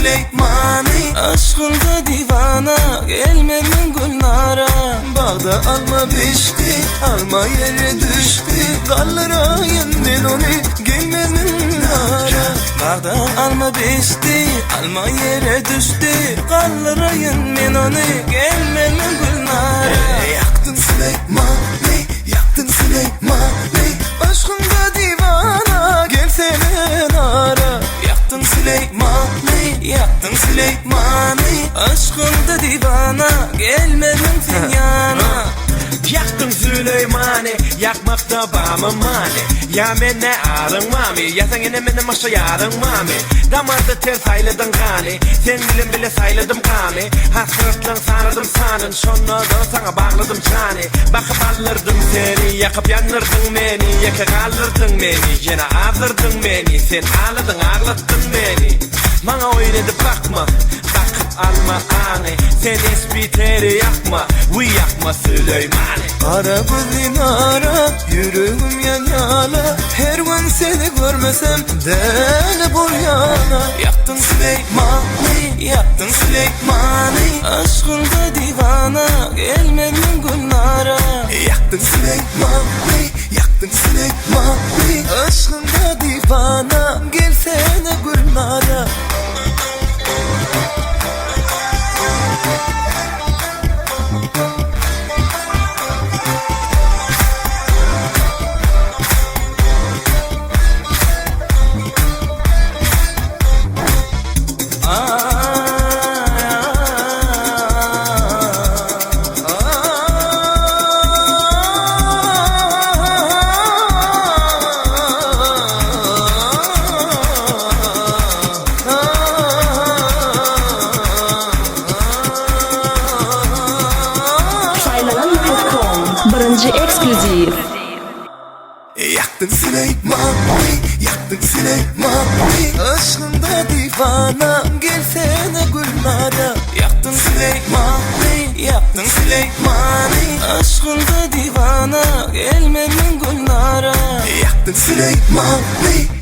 Süleymani, aşkında divana, gelmemin Gülnara. Bağda alma pişti, alma yere düştü, kallara yendin onu, gelmemin Nara. Bağda alma pişti, alma yere düştü, kallara yendin onu, gelmemin Gülnara. Yaktın Süleymani, yaktın Süleymani, aşkında divana, gelsene Nara. Yaktın Süleymani, yaktın Süleymani, aşkında divana, gelmemin sen yana. Yaktın Süleymani, yakmakta bağımı mani. Ya mene arınmami, ya sen yine benim aşağı yarınmami. Damarda ter sayladım gani, sen dilim bile sayladım gani. Hasretle sanırdım sanın, şonnadan sana bağladım çani. Bakıp alırdım seni, yakıp yanırdın beni, yakıp alırdın beni, yine ağırdın beni. Sen ağladın, ağlattın beni. Bana oynadı bakma, bakıp alma ani. Sen espiteri yakma, yakma Süleymani. Ara kızın ara, yüreğim yana, her gün seni görmesem deli boyana. Yaktın Süleymani, yaktın Süleymani, aşkında divana, gelmemin Gülnara. Yaktın Süleymani, yaktın Süleymani, aşkında divana, gelsene Gülnara. Birinci ekskluziv. Yaktın Süleymani, yaktın Süleymani, aşkında divana, gelsene Gülnara. Yaktın Süleymani, yaktın Süleymani, aşkında divana, gelmemin Gülnara. Yaktın Süleymani.